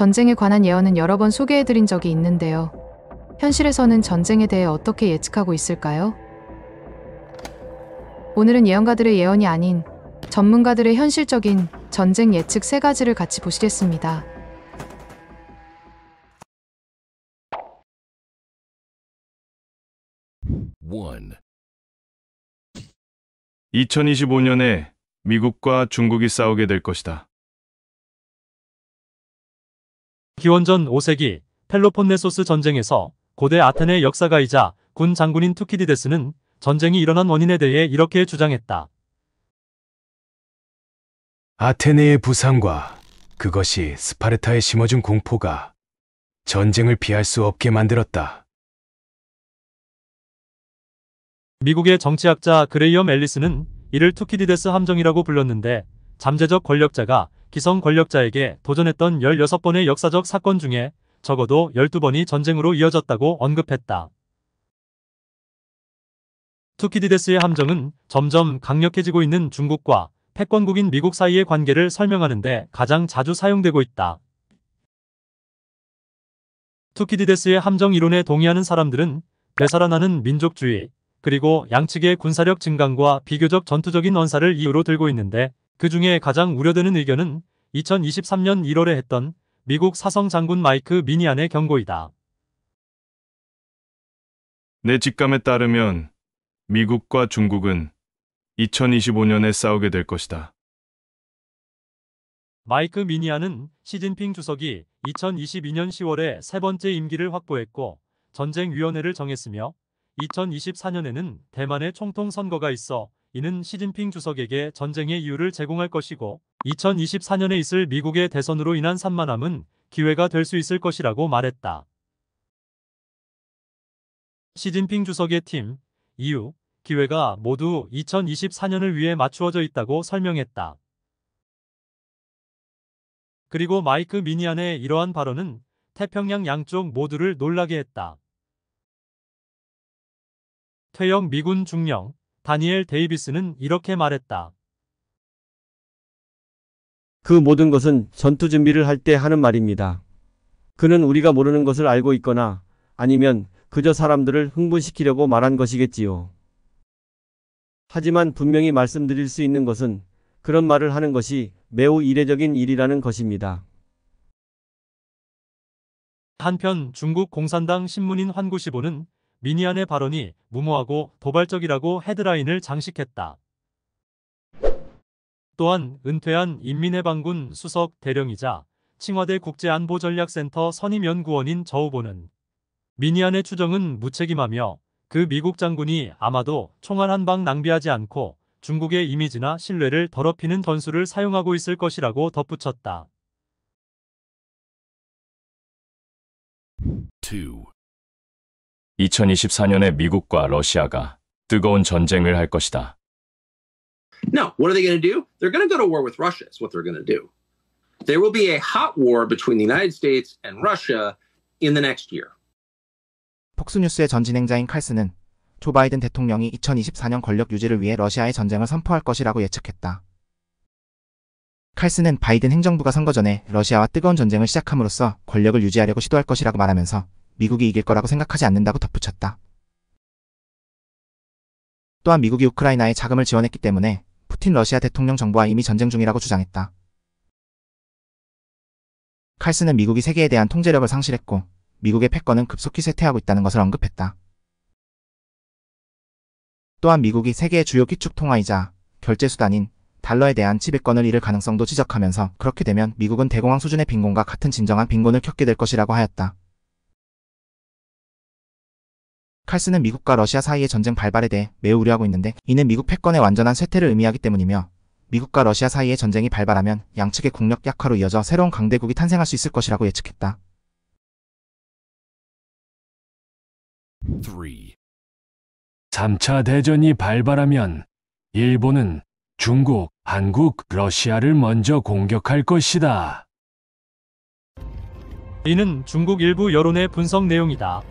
전쟁에 관한 예언은 여러 번 소개해드린 적이 있는데요. 현실에서는 전쟁에 대해 어떻게 예측하고 있을까요? 오늘은 예언가들의 예언이 아닌 전문가들의 현실적인 전쟁 예측 3가지를 같이 보시겠습니다. One. 2025년에 미국과 중국이 싸우게 될 것이다. 기원전 5세기 펠로폰네소스 전쟁에서 고대 아테네 역사가이자 군 장군인 투키디데스는 전쟁이 일어난 원인에 대해 이렇게 주장했다. 아테네의 부상과 그것이 스파르타에 심어준 공포가 전쟁을 피할 수 없게 만들었다. 미국의 정치학자 그레이엄 앨리스는 이를 투키디데스 함정이라고 불렀는데, 잠재적 권력자가 기성 권력자에게 도전했던 16번의 역사적 사건 중에 적어도 12번이 전쟁으로 이어졌다고 언급했다. 투키디데스의 함정은 점점 강력해지고 있는 중국과 패권국인 미국 사이의 관계를 설명하는 데 가장 자주 사용되고 있다. 투키디데스의 함정 이론에 동의하는 사람들은 되살아나는 민족주의, 그리고 양측의 군사력 증강과 비교적 전투적인 언사를 이유로 들고 있는데, 그 중에 가장 우려되는 의견은 2023년 1월에 했던 미국 사성 장군 마이크 미니안의 경고이다. 내 직감에 따르면 미국과 중국은 2025년에 싸우게 될 것이다. 마이크 미니안은 시진핑 주석이 2022년 10월에 세 번째 임기를 확보했고 전쟁위원회를 정했으며, 2024년에는 대만의 총통 선거가 있어 이는 시진핑 주석에게 전쟁의 이유를 제공할 것이고, 2024년에 있을 미국의 대선으로 인한 산만함은 기회가 될 수 있을 것이라고 말했다. 시진핑 주석의 팀, 이유, 기회가 모두 2024년을 위해 맞추어져 있다고 설명했다. 그리고 마이크 미니안의 이러한 발언은 태평양 양쪽 모두를 놀라게 했다. 퇴역 미군 중령 다니엘 데이비스는 이렇게 말했다. 그 모든 것은 전투 준비를 할 때 하는 말입니다. 그는 우리가 모르는 것을 알고 있거나 아니면 그저 사람들을 흥분시키려고 말한 것이겠지요. 하지만 분명히 말씀드릴 수 있는 것은 그런 말을 하는 것이 매우 이례적인 일이라는 것입니다. 한편 중국 공산당 신문인 환구시보는 미니안의 발언이 무모하고 도발적이라고 헤드라인을 장식했다. 또한 은퇴한 인민해방군 수석 대령이자 칭화대 국제안보전략센터 선임연구원인 저 후보는 미니안의 추정은 무책임하며 그 미국 장군이 아마도 총알 한 방 낭비하지 않고 중국의 이미지나 신뢰를 더럽히는 전술을 사용하고 있을 것이라고 덧붙였다. 2. 2024년에 미국과 러시아가 뜨거운 전쟁을 할 것이다. No, what are they going to do? They're going to go to war with Russia. Is what they're going to do. There will be a hot war between the United States and Russia in the next year. 폭스뉴스의 전 진행자인 칼스는 조 바이든 대통령이 2024년 권력 유지를 위해 러시아의 전쟁을 선포할 것이라고 예측했다. 칼스는 바이든 행정부가 선거 전에 러시아와 뜨거운 전쟁을 시작함으로써 권력을 유지하려고 시도할 것이라고 말하면서 미국이 이길 거라고 생각하지 않는다고 덧붙였다. 또한 미국이 우크라이나에 자금을 지원했기 때문에 푸틴 러시아 대통령 정부와 이미 전쟁 중이라고 주장했다. 칼스는 미국이 세계에 대한 통제력을 상실했고 미국의 패권은 급속히 쇠퇴하고 있다는 것을 언급했다. 또한 미국이 세계의 주요 기축 통화이자 결제수단인 달러에 대한 지배권을 잃을 가능성도 지적하면서 그렇게 되면 미국은 대공황 수준의 빈곤과 같은 진정한 빈곤을 겪게 될 것이라고 하였다. 칼스는 미국과 러시아 사이의 전쟁 발발에 대해 매우 우려하고 있는데, 이는 미국 패권의 완전한 쇠퇴를 의미하기 때문이며 미국과 러시아 사이의 전쟁이 발발하면 양측의 국력 약화로 이어져 새로운 강대국이 탄생할 수 있을 것이라고 예측했다. 3. 3차 대전이 발발하면 일본은 중국, 한국, 러시아를 먼저 공격할 것이다. 이는 중국 일부 여론의 분석 내용이다.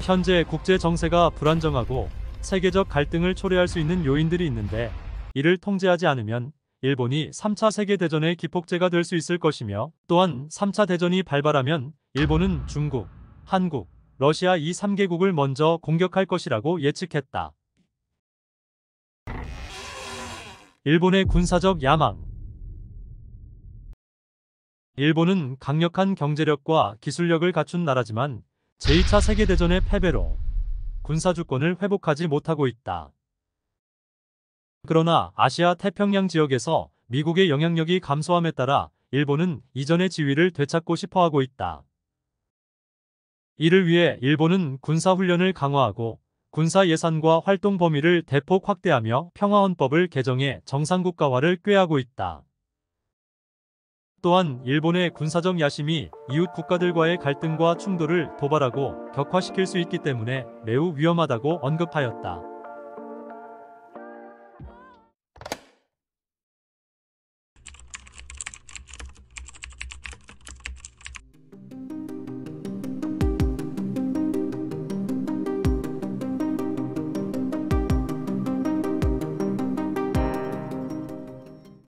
현재 국제 정세가 불안정하고 세계적 갈등을 초래할 수 있는 요인들이 있는데, 이를 통제하지 않으면 일본이 3차 세계대전의 기폭제가 될 수 있을 것이며, 또한 3차 대전이 발발하면 일본은 중국, 한국, 러시아 이 3개국을 먼저 공격할 것이라고 예측했다. 일본의 군사적 야망. 일본은 강력한 경제력과 기술력을 갖춘 나라지만 제2차 세계대전의 패배로 군사주권을 회복하지 못하고 있다. 그러나 아시아 태평양 지역에서 미국의 영향력이 감소함에 따라 일본은 이전의 지위를 되찾고 싶어하고 있다. 이를 위해 일본은 군사훈련을 강화하고 군사 예산과 활동 범위를 대폭 확대하며 평화헌법을 개정해 정상국가화를 꾀하고 있다. 또한 일본의 군사적 야심이 이웃 국가들과의 갈등과 충돌을 도발하고 격화시킬 수 있기 때문에 매우 위험하다고 언급하였다.